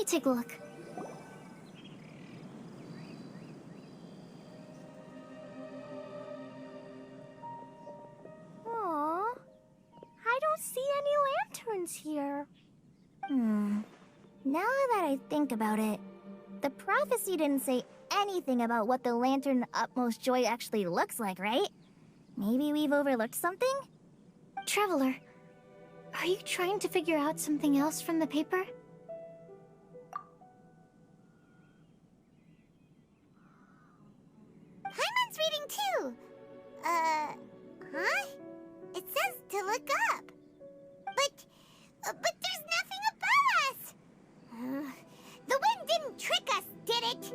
me take a look. Aww. I don't see any lanterns here. Now that I think about it, the prophecy didn't say anything about what the lantern utmost joy actually looks like, right? Maybe we've overlooked something? Traveler, are you trying to figure out something else from the paper? Paimon's reading too! Huh? It says to look up. But there's nothing above us! The wind didn't trick us, did it?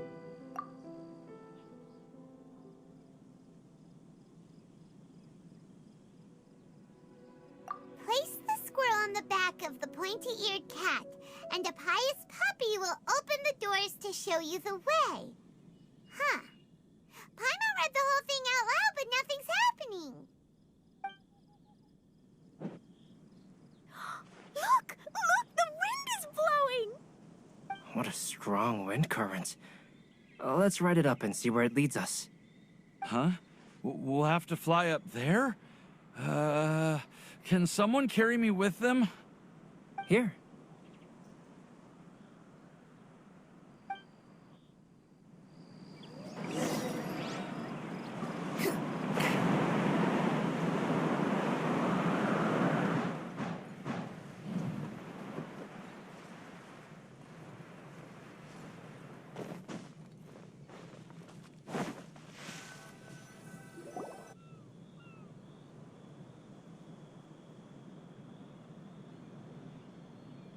Place the squirrel on the back of the pointy-eared cat, and a pious puppy will open the doors to show you the way. Huh. Paimon read the whole thing out loud, but nothing's happening. Look! Look! The wind is blowing! What a strong wind current. Let's ride it up and see where it leads us. Huh? We'll have to fly up there? Can someone carry me with them? Here.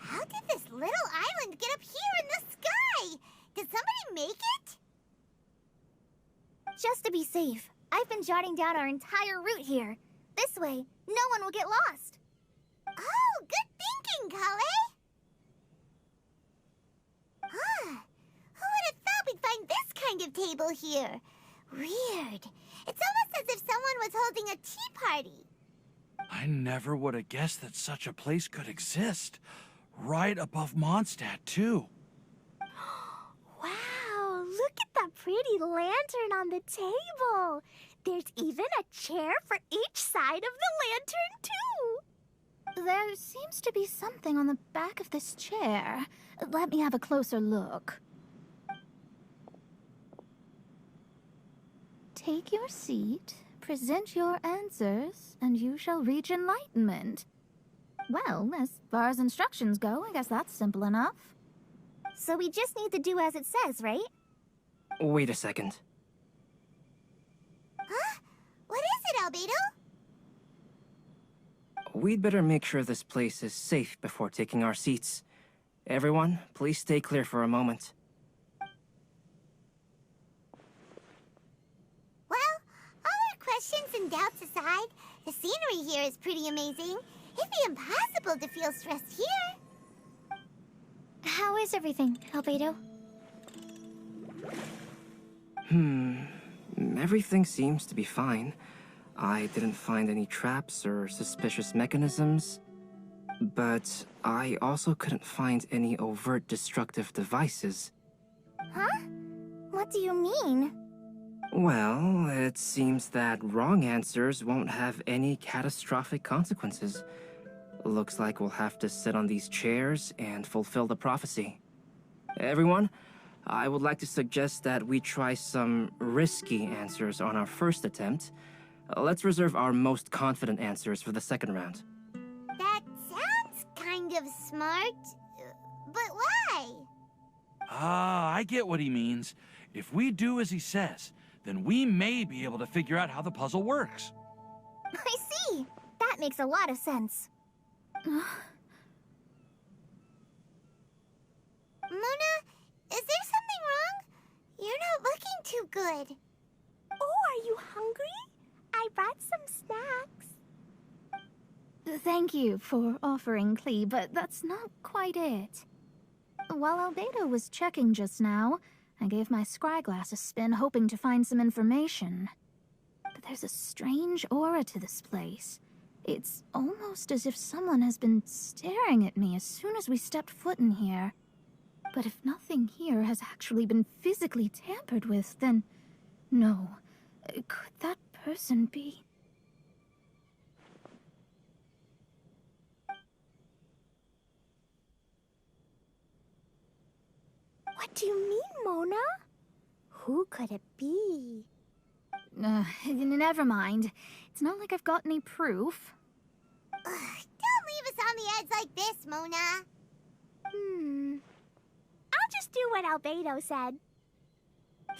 How did this little island get up here in the sky? Did somebody make it? Just to be safe, I've been jotting down our entire route here. This way, no one will get lost. Oh, good thinking, Kale. Huh. Who would have thought we'd find this kind of table here? Weird. It's almost as if someone was holding a tea party. I never would have guessed that such a place could exist. Right above Mondstadt, too. Wow, look at that pretty lantern on the table. There's even a chair for each side of the lantern, too. There seems to be something on the back of this chair. Let me have a closer look. Take your seat, present your answers, and you shall reach enlightenment. Well, as far as instructions go, I guess that's simple enough. So we just need to do as it says, right? Wait a second. Huh? What is it, Albedo? We'd better make sure this place is safe before taking our seats. Everyone, please stay clear for a moment. Well, all our questions and doubts aside, the scenery here is pretty amazing. It'd be impossible to feel stressed here. How is everything, Albedo? Everything seems to be fine. I didn't find any traps or suspicious mechanisms. But I also couldn't find any overt destructive devices. Huh? What do you mean? Well, it seems that wrong answers won't have any catastrophic consequences. Looks like we'll have to sit on these chairs and fulfill the prophecy. Everyone, I would like to suggest that we try some risky answers on our first attempt. Let's reserve our most confident answers for the second round. That sounds kind of smart, but why? Ah, I get what he means. If we do as he says, then we may be able to figure out how the puzzle works. I see. That makes a lot of sense. Mona, is there something wrong? You're not looking too good. Oh, are you hungry? I brought some snacks. Thank you for offering, KLEE, but that's not quite it. While Albedo was checking just now, I gave my scryglass a spin hoping to find some information. But there's a strange aura to this place. It's almost as if someone has been staring at me as soon as we stepped foot in here. But if nothing here has actually been physically tampered with, then... No. Could that person be... What do you mean, Mona? Who could it be? Never mind. It's not like I've got any proof. Ugh, don't leave us on the edge like this, Mona. I'll just do what Albedo said.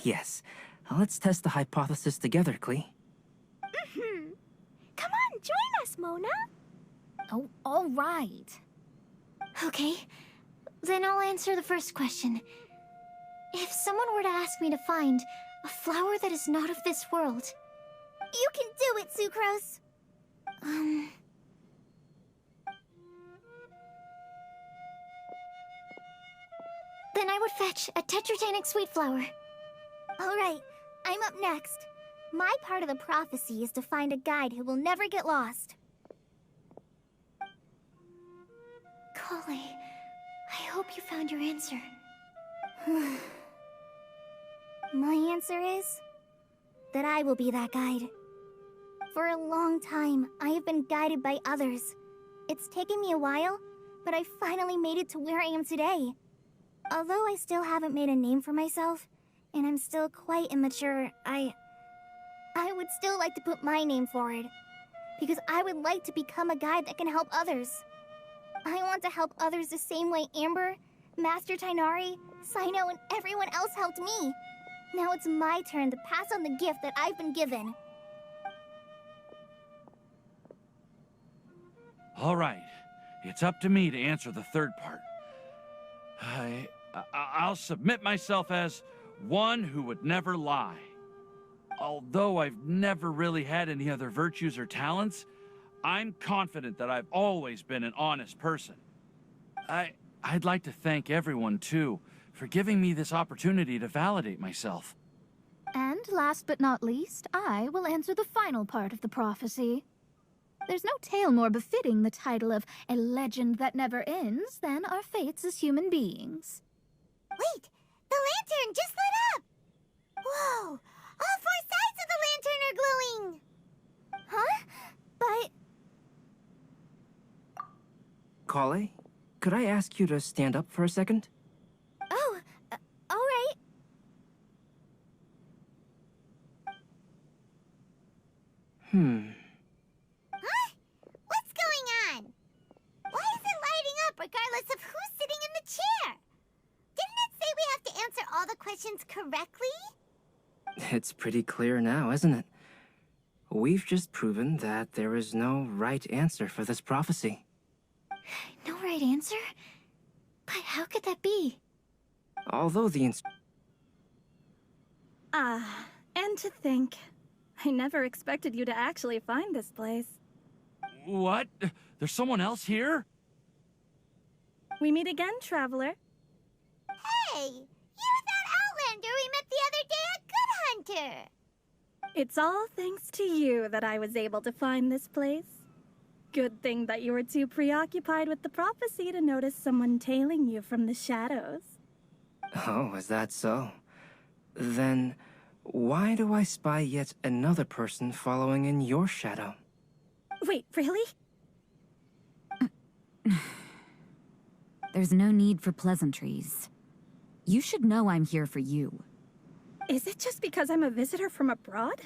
Yes. Let's test the hypothesis together, KLEE. Come on, join us, Mona. Oh, all right. Okay, then I'll answer the first question. If someone were to ask me to find a flower that is not of this world... You can do it, Sucrose! Then I would fetch a tetratanic sweet flower. Alright, I'm up next. My part of the prophecy is to find a guide who will never get lost. KLEE, I hope you found your answer. My answer is that I will be that guide. For a long time, I have been guided by others. It's taken me a while, but I finally made it to where I am today. Although I still haven't made a name for myself, and I'm still quite immature, I would still like to put my name forward. Because I would like to become a guide that can help others. I want to help others the same way Amber, Master Tighnari, Cyno, and everyone else helped me. Now it's my turn to pass on the gift that I've been given. All right. It's up to me to answer the third part. I'll submit myself as one who would never lie. Although I've never really had any other virtues or talents, I'm confident that I've always been an honest person. I'd like to thank everyone, too, for giving me this opportunity to validate myself. And last but not least, I will answer the final part of the prophecy. There's no tale more befitting the title of a legend that never ends than our fates as human beings. Wait! The lantern just lit up! Whoa! All four sides of the lantern are glowing! Huh? But... KLEE, could I ask you to stand up for a second? Oh, alright. Huh? What's going on? Why is it lighting up regardless of who's sitting in the chair? Didn't it say we have to answer all the questions correctly? It's pretty clear now, isn't it? We've just proven that there is no right answer for this prophecy. No right answer? But how could that be? Although the And to think, I never expected you to actually find this place. What? There's someone else here? We meet again, traveler. Hey! You're that Outlander we met the other day at Good Hunter! It's all thanks to you that I was able to find this place. Good thing that you were too preoccupied with the prophecy to notice someone tailing you from the shadows. Oh, is that so? Then, why do I spy yet another person following in your shadow? Wait, really? There's no need for pleasantries. You should know I'm here for you. Is it just because I'm a visitor from abroad?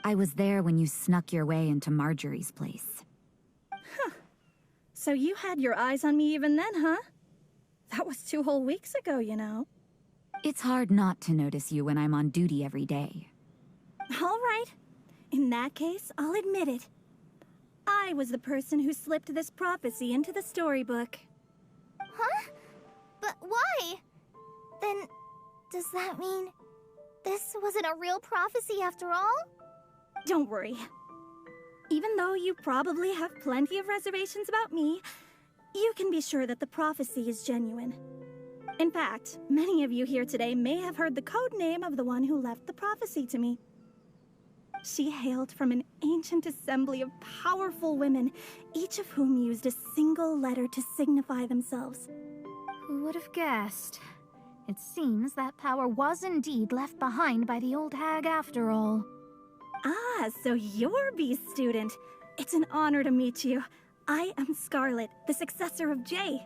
I was there when you snuck your way into Marjorie's place. So you had your eyes on me even then, huh? That was 2 whole weeks ago, you know. It's hard not to notice you when I'm on duty every day. All right. In that case, I'll admit it. I was the person who slipped this prophecy into the storybook. Huh? But why? Then, does that mean this wasn't a real prophecy after all? Don't worry. Even though you probably have plenty of reservations about me, you can be sure that the prophecy is genuine. In fact, many of you here today may have heard the code name of the one who left the prophecy to me. She hailed from an ancient assembly of powerful women, each of whom used a single letter to signify themselves. Who would have guessed? It seems that power was indeed left behind by the old hag after all. Ah, so you're B's student. It's an honor to meet you. I am Scarlet, the successor of Jay.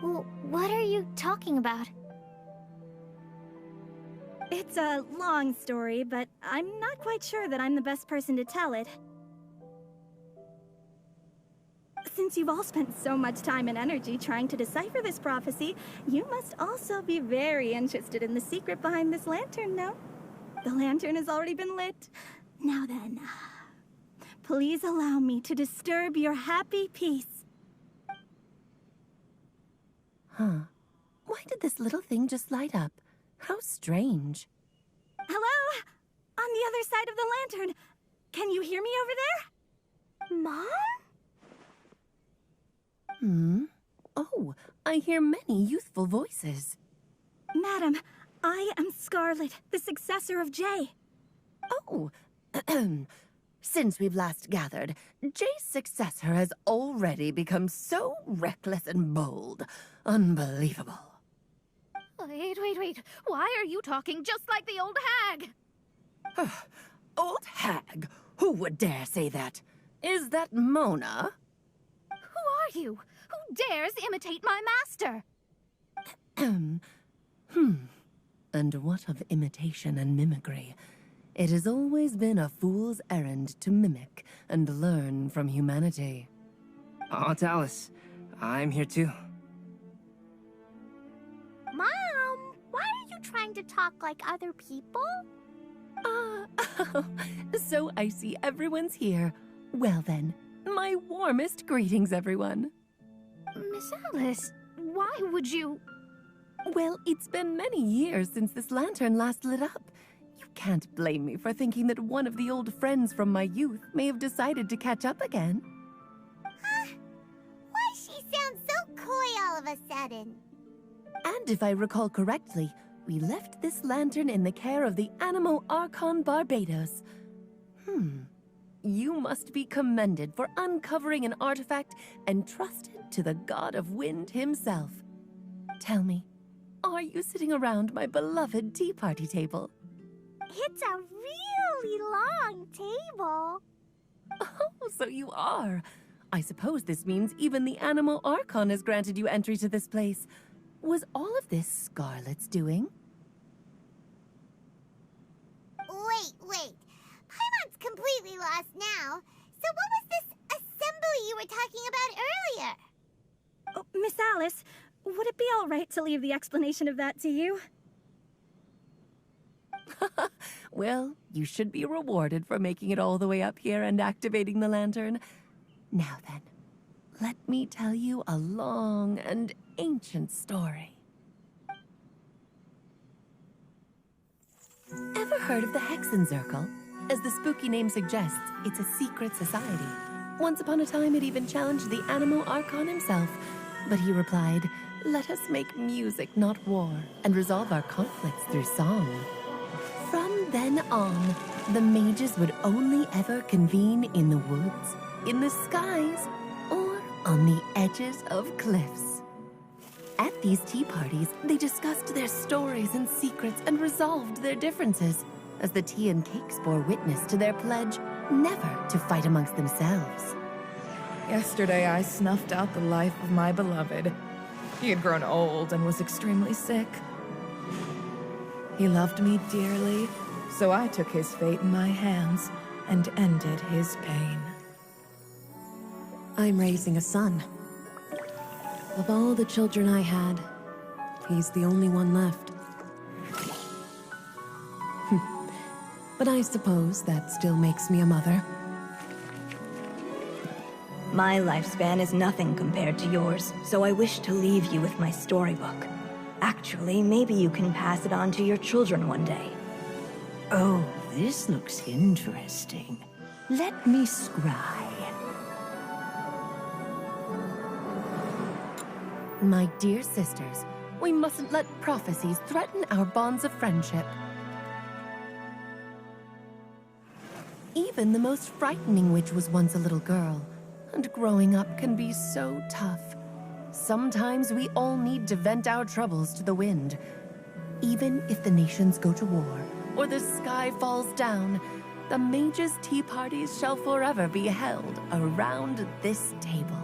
What are you talking about? It's a long story, but I'm not quite sure that I'm the best person to tell it. Since you've all spent so much time and energy trying to decipher this prophecy, you must also be very interested in the secret behind this lantern, no? The lantern has already been lit. Now then, please allow me to disturb your happy peace. Huh. Why did this little thing just light up? How strange. Hello? On the other side of the lantern. Can you hear me over there? Mom? Oh, I hear many youthful voices. Madam, I am Scarlet, the successor of Jay. Oh, since we've last gathered, Jay's successor has already become so reckless and bold. Unbelievable. Wait. Why are you talking just like the old hag? Old hag? Who would dare say that? Is that Mona? Who are you? Who dares imitate my master? And what of imitation and mimicry? It has always been a fool's errand to mimic and learn from humanity. Aunt Alice, I'm here too. Mom, why are you trying to talk like other people? So I see everyone's here. Well then, my warmest greetings, everyone. Miss Alice, why would you... Well, it's been many years since this lantern last lit up. You can't blame me for thinking that one of the old friends from my youth may have decided to catch up again. Why she sounds so coy all of a sudden? And if I recall correctly, we left this lantern in the care of the Animo Archon Barbados. You must be commended for uncovering an artifact entrusted to the god of wind himself. Tell me, are you sitting around my beloved tea party table? It's a really long table. Oh, so you are. I suppose this means even the Animo Archon has granted you entry to this place. Was all of this Scarlet's doing? Wait. Paimon's completely lost now. So what was this assembly you were talking about earlier? Oh, Miss Alice, would it be all right to leave the explanation of that to you? Well, you should be rewarded for making it all the way up here and activating the lantern. Now then, let me tell you a long and ancient story. Ever heard of the Hexenzirkel? As the spooky name suggests, it's a secret society. Once upon a time, it even challenged the Animo Archon himself. But he replied, "Let us make music, not war, and resolve our conflicts through song." From then on, the mages would only ever convene in the woods, in the skies, or on the edges of cliffs. At these tea parties, they discussed their stories and secrets and resolved their differences, as the tea and cakes bore witness to their pledge never to fight amongst themselves. Yesterday, I snuffed out the life of my beloved. He had grown old and was extremely sick. He loved me dearly, so I took his fate in my hands and ended his pain. I'm raising a son. Of all the children I had, he's the only one left. But I suppose that still makes me a mother. My lifespan is nothing compared to yours, so I wish to leave you with my storybook. Actually, maybe you can pass it on to your children one day. Oh, this looks interesting. Let me scry. My dear sisters, we mustn't let prophecies threaten our bonds of friendship. Even the most frightening witch was once a little girl, and growing up can be so tough. sometimes we all need to vent our troubles to the wind. Even if the nations go to war, or the sky falls down, the mages' tea parties shall forever be held around this table.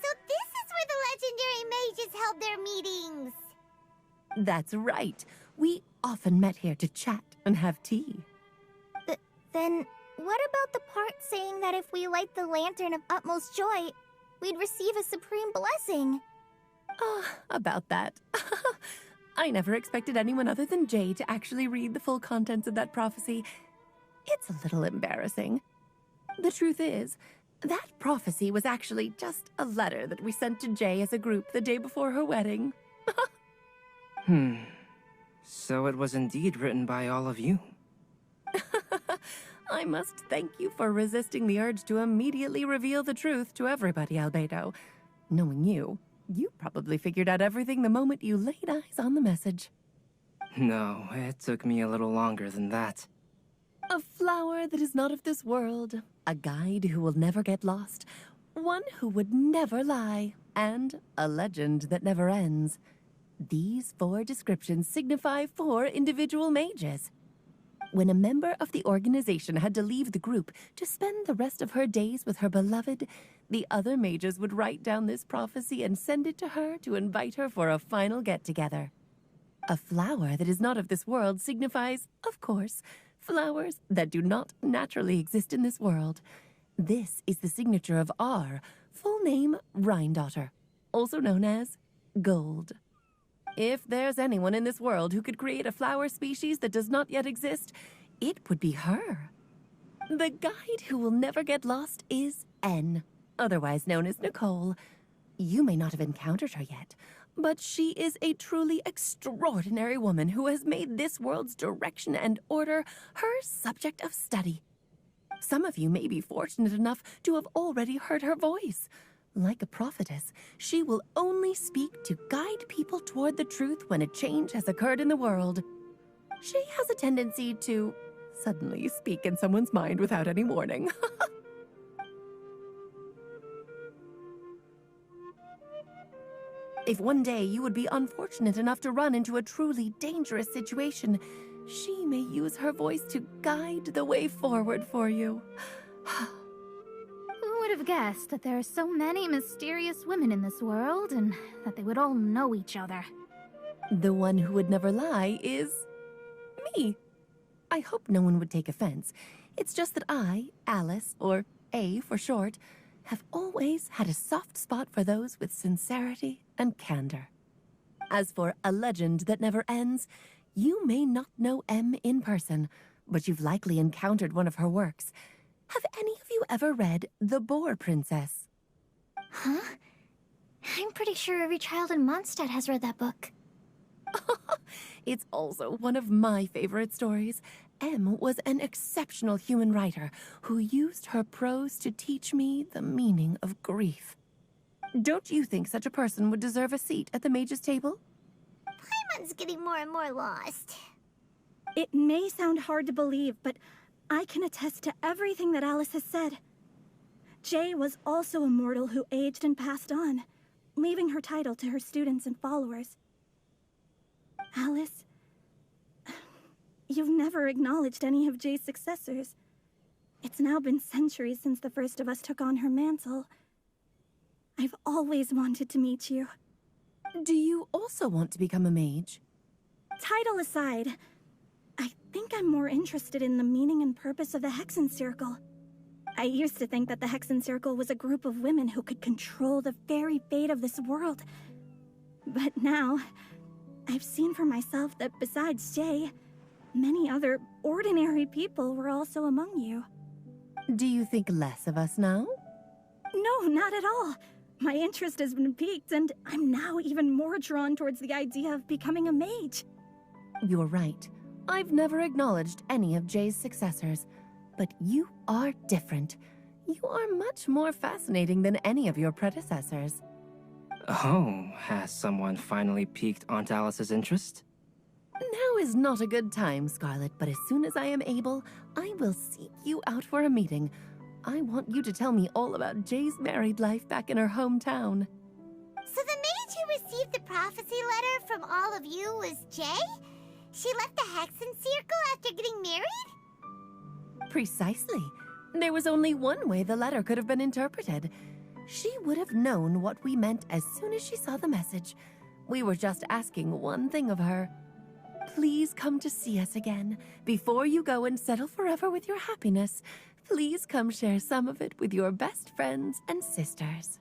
So this is where the legendary mages held their meetings. That's right. We often met here to chat and have tea. Then, what about the part saying that if we light the lantern of utmost joy, we'd receive a supreme blessing? About that. I never expected anyone other than Jay to actually read the full contents of that prophecy. It's a little embarrassing. The truth is, that prophecy was actually just a letter that we sent to Jay as a group the day before her wedding. So it was indeed written by all of you. I must thank you for resisting the urge to immediately reveal the truth to everybody, Albedo. Knowing you, you probably figured out everything the moment you laid eyes on the message. No, it took me a little longer than that. A flower that is not of this world, a guide who will never get lost, one who would never lie, and a legend that never ends. These 4 descriptions signify 4 individual mages. When a member of the organization had to leave the group to spend the rest of her days with her beloved, the other mages would write down this prophecy and send it to her to invite her for a final get-together. A flower that is not of this world signifies, of course, flowers that do not naturally exist in this world. This is the signature of our full name, Rhine-daughter, also known as Gold. If there's anyone in this world who could create a flower species that does not yet exist, it would be her. The guide who will never get lost is N, otherwise known as Nicole. You may not have encountered her yet, but she is a truly extraordinary woman who has made this world's direction and order her subject of study. Some of you may be fortunate enough to have already heard her voice. Like a prophetess, she will only speak to guide people toward the truth when a change has occurred in the world. She has a tendency to suddenly speak in someone's mind without any warning. If one day you would be unfortunate enough to run into a truly dangerous situation, she may use her voice to guide the way forward for you. Who would have guessed that there are so many mysterious women in this world, and that they would all know each other? The one who would never lie is me. I hope no one would take offense. It's just that I, Alice, or A for short, have always had a soft spot for those with sincerity and candor. As for a legend that never ends, you may not know M in person, but you've likely encountered one of her works. Have any of you ever read The Boar Princess? Huh? I'm pretty sure every child in Mondstadt has read that book. It's also one of my favorite stories. M was an exceptional human writer who used her prose to teach me the meaning of grief. Don't you think such a person would deserve a seat at the mage's table? Paimon's getting more and more lost. It may sound hard to believe, but I can attest to everything that Alice has said. Jay was also a mortal who aged and passed on, leaving her title to her students and followers. Alice, you've never acknowledged any of Jay's successors. It's now been centuries since the first of us took on her mantle. I've always wanted to meet you. Do you also want to become a mage? Title aside, I think I'm more interested in the meaning and purpose of the Hexen Circle. I used to think that the Hexen Circle was a group of women who could control the very fate of this world. But now, I've seen for myself that besides Jay, many other ordinary people were also among you. Do you think less of us now? No, not at all. My interest has been piqued, and I'm now even more drawn towards the idea of becoming a mage. You're right. I've never acknowledged any of Jay's successors, but you are different. You are much more fascinating than any of your predecessors. Oh, has someone finally piqued Aunt Alice's interest? Now is not a good time, Scarlet, but as soon as I am able, I will seek you out for a meeting. I want you to tell me all about Jay's married life back in her hometown. So the mage who received the prophecy letter from all of you was Jay? She left the Hexen Circle after getting married? Precisely. There was only one way the letter could have been interpreted. She would have known what we meant as soon as she saw the message. We were just asking one thing of her. Please come to see us again. Before you go and settle forever with your happiness, please come share some of it with your best friends and sisters.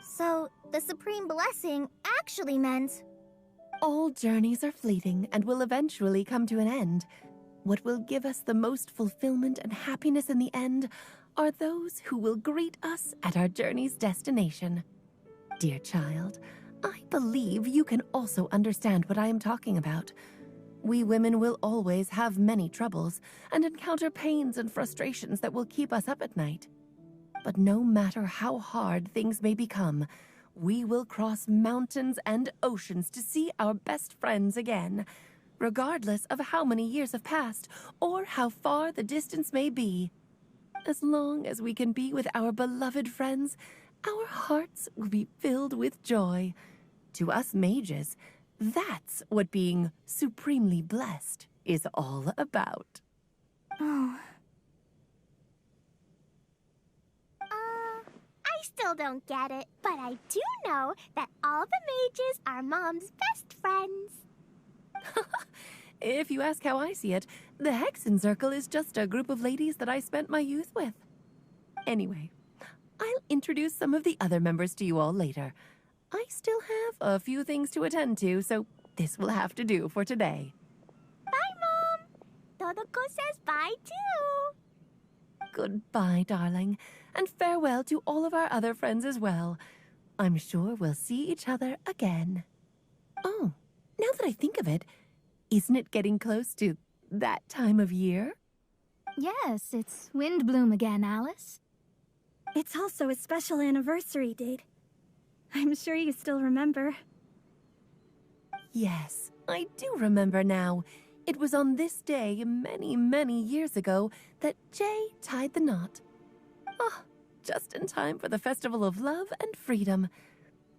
So, the Supreme Blessing actually meant... All journeys are fleeting and will eventually come to an end. What will give us the most fulfillment and happiness in the end are those who will greet us at our journey's destination. Dear child, I believe you can also understand what I am talking about. We women will always have many troubles and encounter pains and frustrations that will keep us up at night. But no matter how hard things may become, we will cross mountains and oceans to see our best friends again, regardless of how many years have passed or how far the distance may be. As long as we can be with our beloved friends, our hearts will be filled with joy. To us mages, that's what being supremely blessed is all about. Oh. I still don't get it, but I do know that all the mages are Mom's best friends. If you ask how I see it, the Hexen Circle is just a group of ladies that I spent my youth with. Anyway, I'll introduce some of the other members to you all later. I still have a few things to attend to, so this will have to do for today. Bye, Mom. Todoko says bye, too. Goodbye, darling, and farewell to all of our other friends as well. I'm sure we'll see each other again. Oh, now that I think of it, isn't it getting close to that time of year? Yes, it's wind bloom again, Alice. It's also a special anniversary date. I'm sure you still remember. Yes, I do remember now. It was on this day many, many years ago that Jay tied the knot. Ah, just in time for the Festival of Love and Freedom.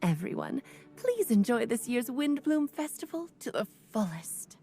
Everyone, please enjoy this year's Windbloom Festival to the fullest.